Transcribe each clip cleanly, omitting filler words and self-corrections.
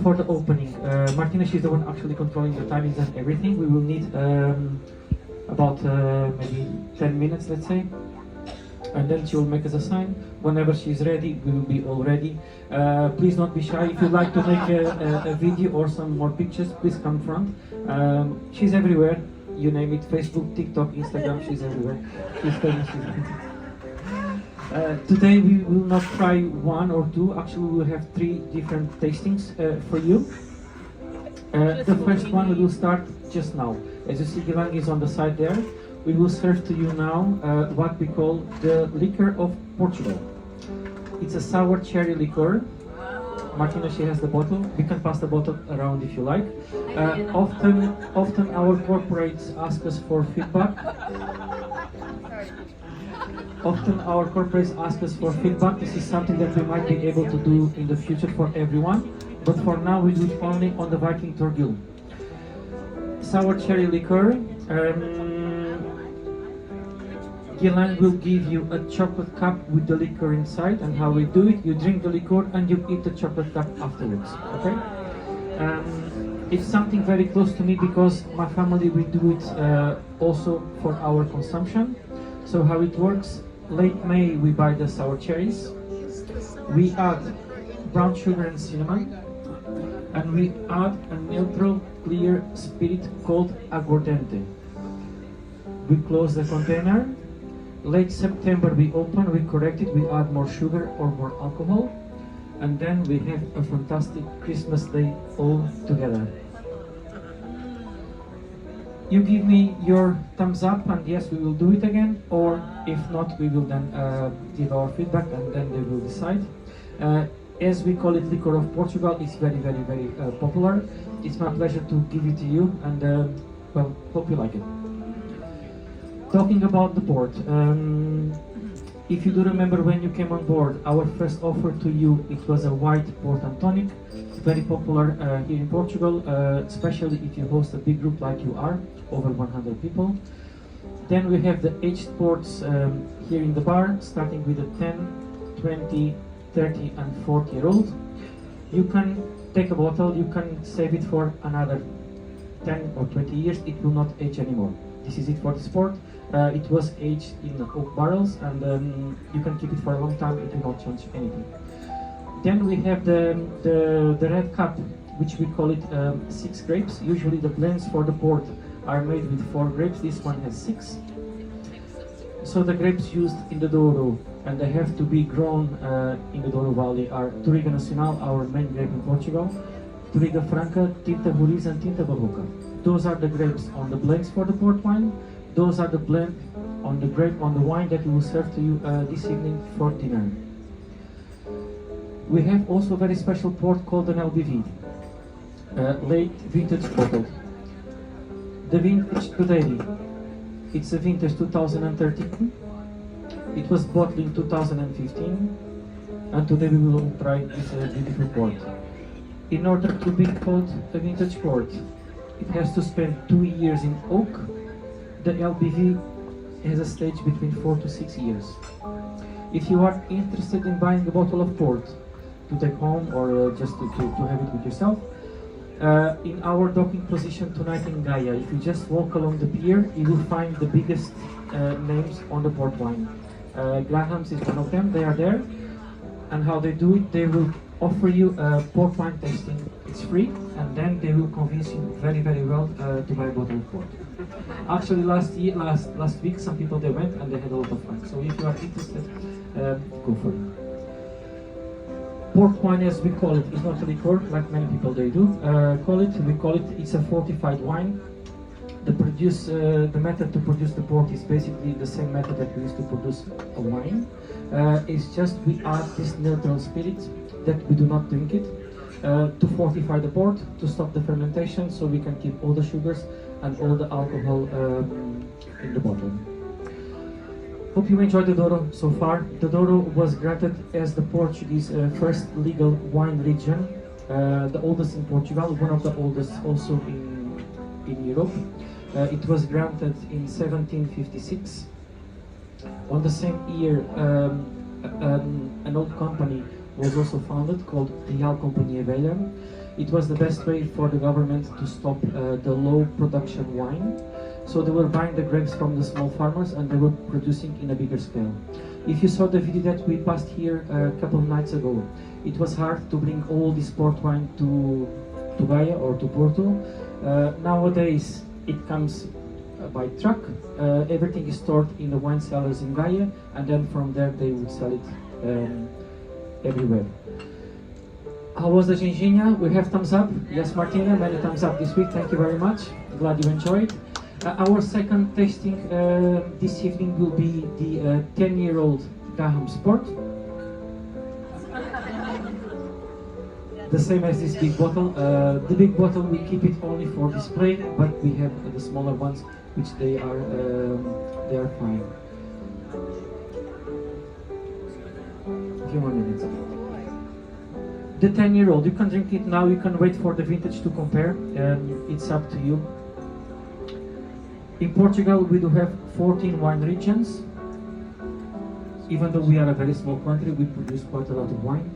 For the opening, Martina, she's the one actually controlling the timings and everything. We will need about maybe 10 minutes, let's say. And then she will make us a sign. Whenever she's ready, we will be all ready. Please don't be shy. If you'd like to make a video or some more pictures, please come front. She's everywhere. You name it, Facebook, TikTok, Instagram, she's everywhere. She's famous, she's everywhere. Today we will not try one or two, actually we will have 3 different tastings for you. The first one we will start just now. As you see, Gilang is on the side there. We will serve to you now what we call the liquor of Portugal. It's a sour cherry liqueur. Martina, she has the bottle. We can pass the bottle around if you like. Often our corporates ask us for feedback. Often our corporates ask us for feedback. This is something that we might be able to do in the future for everyone. But for now, we do it only on the Viking Torgil. Sour cherry liqueur. Gilan will give you a chocolate cup with the liquor inside, and how we do it, you drink the liquor and you eat the chocolate cup afterwards, okay? It's something very close to me because my family, we do it also for our consumption. So how it works, late May we buy the sour cherries, we add brown sugar and cinnamon, and we add a neutral clear spirit called aguardente. We close the container. Late September we open, we correct it, we add more sugar or more alcohol, and then we have a fantastic Christmas day all together. You give me your thumbs up and yes, we will do it again, or if not, we will then give our feedback and then they will decide. As we call it liquor of Portugal, it's very popular. It's my pleasure to give it to you, and well, hope you like it. Talking about the port, if you do remember when you came on board, our first offer to you, it was a white port and tonic, very popular here in Portugal, especially if you host a big group like you are, over 100 people. Then we have the aged ports here in the bar, starting with the 10, 20, 30 and 40-year-old. You can take a bottle, you can save it for another 10 or 20 years, it will not age anymore. This is it for the sport. It was aged in oak barrels, and you can keep it for a long time, it will not change anything. Then we have the red cup, which we call it 6 grapes. Usually the blends for the port are made with 4 grapes, this one has 6. So the grapes used in the Douro, and they have to be grown in the Douro Valley, are Touriga Nacional, our main grape in Portugal, Touriga Franca, Tinta Roriz and Tinta Barroca. Those are the grapes on the blends for the port wine. Those are the blend on the grape on the wine that we will serve to you this evening for dinner. We have also a very special port called an LBV, late vintage bottle. The vintage today, it's a vintage 2013. It was bottled in 2015, and today we will try this beautiful port. In order to be called a vintage port, it has to spend 2 years in oak. The LBV has a stage between 4 to 6 years. If you are interested in buying a bottle of port to take home or just to have it with yourself, in our docking position tonight in Gaia, if you just walk along the pier, you will find the biggest names on the port wine. Graham's is one of them, they are there. And how they do it, they will offer you a port wine tasting. It's free, and then they will convince you very well to buy a bottle of port. Actually, last week, some people they went and they had a lot of fun. So if you are interested, go for it. Port wine, as we call it, is not a liqueur like many people they do. We call it. It's a fortified wine. The method to produce the port is basically the same method that we use to produce a wine. It's just we add this neutral spirit that we do not drink it to fortify the port, to stop the fermentation, so we can keep all the sugars and all the alcohol in the bottle. Hope you enjoyed the Douro so far. The Douro was granted as the Portuguese first legal wine region, the oldest in Portugal, one of the oldest also in Europe. It was granted in 1756. On the same year, an old company was also founded called Real Companhia Velha. It was the best way for the government to stop the low production wine. So they were buying the grapes from the small farmers and they were producing in a bigger scale. If you saw the video that we passed here a couple of nights ago, it was hard to bring all this port wine to Gaia or to Porto. Nowadays it comes by truck. Everything is stored in the wine cellars in Gaia, and then from there they would sell it everywhere. How was the Ginginha? We have thumbs up. Yes, Martina, many thumbs up this week. Thank you very much. Glad you enjoyed. Our second tasting this evening will be the 10-year-old Graham Sport. The same as this big bottle. The big bottle, we keep it only for display, but we have the smaller ones, which they are fine. A few more minutes. The 10-year-old, you can drink it now, you can wait for the vintage to compare, it's up to you. In Portugal, we do have 14 wine regions. Even though we are a very small country, we produce quite a lot of wine.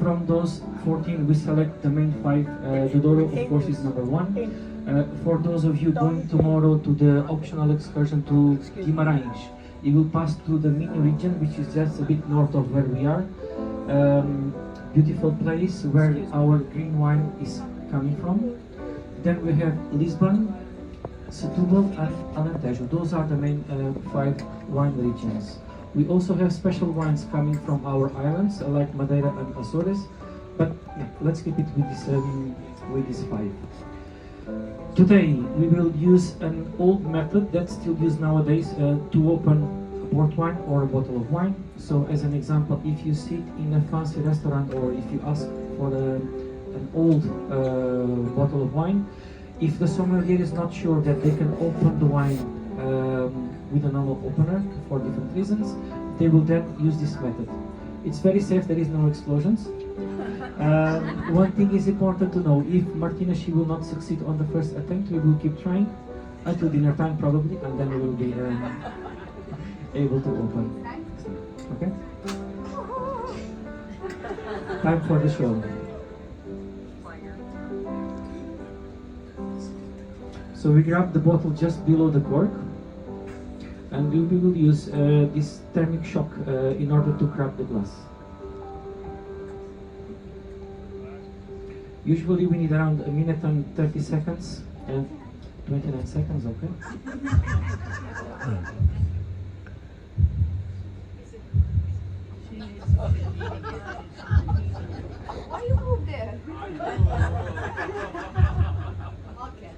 From those 14, we select the main 5. The Douro, of course, is number 1. For those of you going tomorrow to the optional excursion to Guimarães, you will pass through the mini region, which is just a bit north of where we are. Beautiful place where our green wine is coming from. Then we have Lisbon, Setúbal and Alentejo. Those are the main 5 wine regions. We also have special wines coming from our islands, like Madeira and Azores, but yeah, let's keep it with these 5. Today we will use an old method that's still used nowadays to open a port wine or a bottle of wine. So as an example, if you sit in a fancy restaurant or if you ask for an old bottle of wine, if the sommelier is not sure that they can open the wine with a normal opener for different reasons, they will then use this method. It's very safe, there is no explosions. One thing is important to know: if Martina, she will not succeed on the first attempt, we will keep trying until dinner time probably, and then we will be able to open. Okay? Time for the show. So we grab the bottle just below the cork, and we will use this thermic shock in order to crack the glass. Usually we need around 1 minute and 30 seconds and 29 seconds, okay? Why you move there? Okay.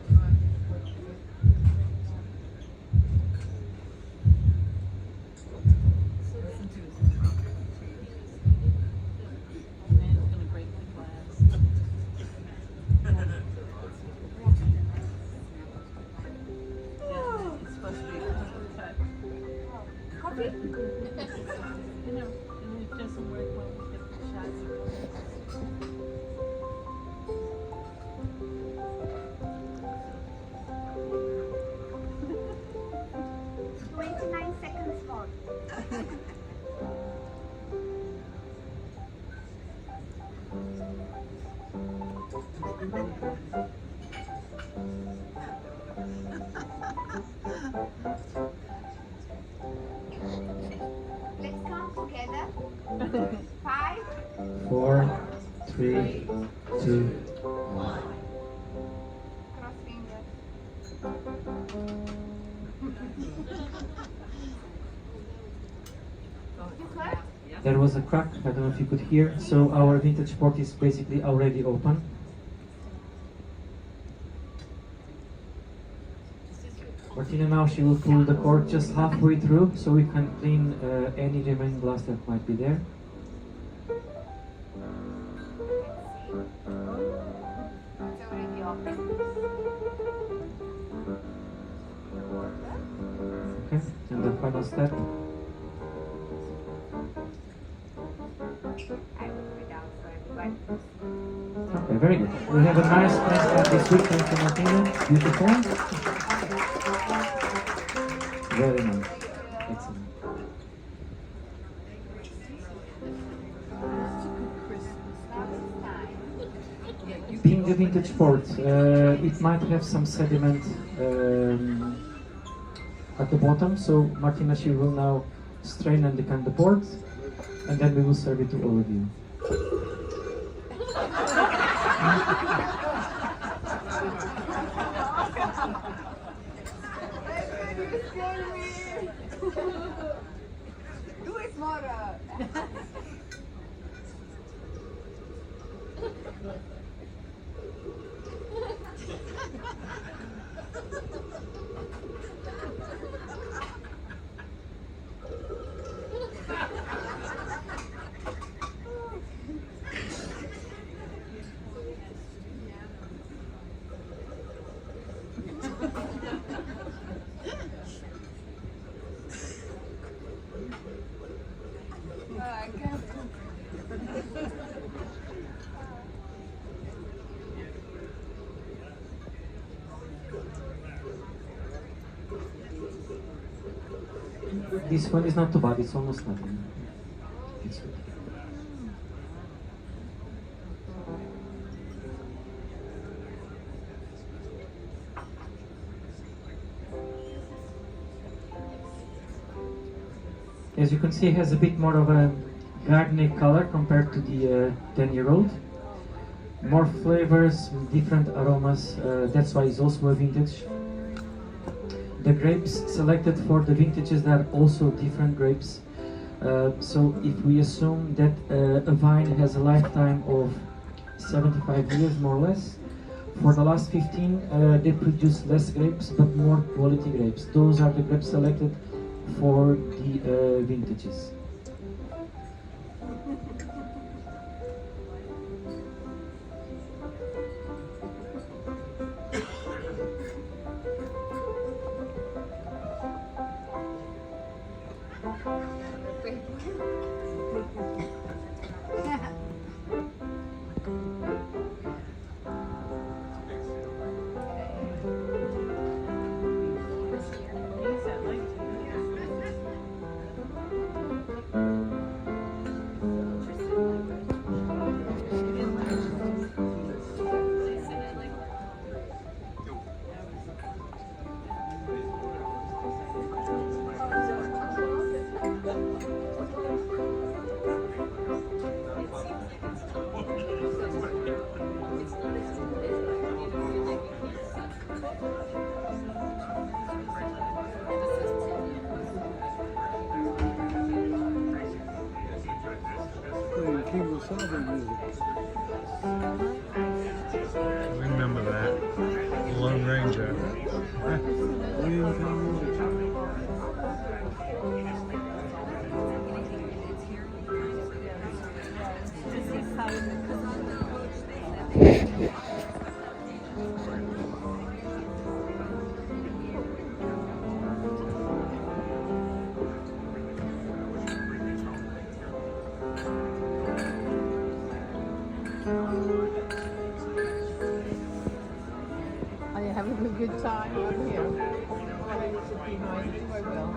Let's count together. 5, 4, 3, 2, 1. cross fingers. You heard? There was a crack, I don't know if you could hear. So our vintage port is basically already open. Martina now, she will pull the cork just halfway through so we can clean any remaining glass that might be there. It's already open. Okay, and the final step. I will put it down for everybody. Okay, very good. We have a nice step this week. Thank you, Martina. Beautiful. Very nice. Excellent. vintage port. It might have some sediment at the bottom, so Martina, she will now strain and decant the port, and then we will serve it to all of you. Do it more. I can't. This one is not too bad, it's almost nothing. It's good. As you can see, it has a bit more of a gardening color compared to the 10-year-old. More flavors, different aromas, that's why it's also a vintage. The grapes selected for the vintages, they are also different grapes. So if we assume that a vine has a lifetime of 75 years more or less, for the last 15 they produce less grapes but more quality grapes. Those are the grapes selected for the vintages. Remember that. Lone Ranger. Are you having a good time over here? Or I should behind you, I will.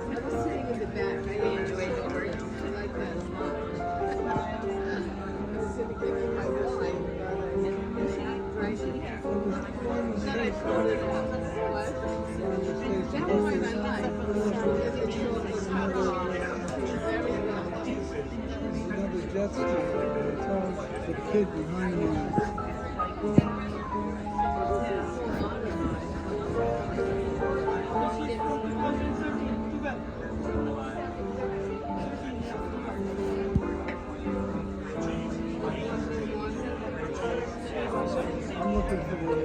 I was sitting in the back. I enjoyed it. I like that a lot. I was sitting drinking my wine. Right here. Then I pulled it off. That wine I like. It shows how very well. Another jet ski. I told the kid behind me. I'm looking for the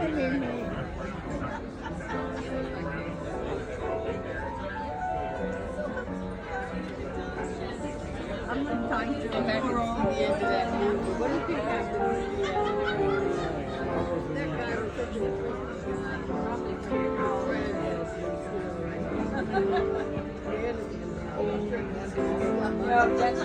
I'm not trying to go back and see the end of that movie. What do you think happened at the end? That guy was such a probably to your girlfriend. No, that's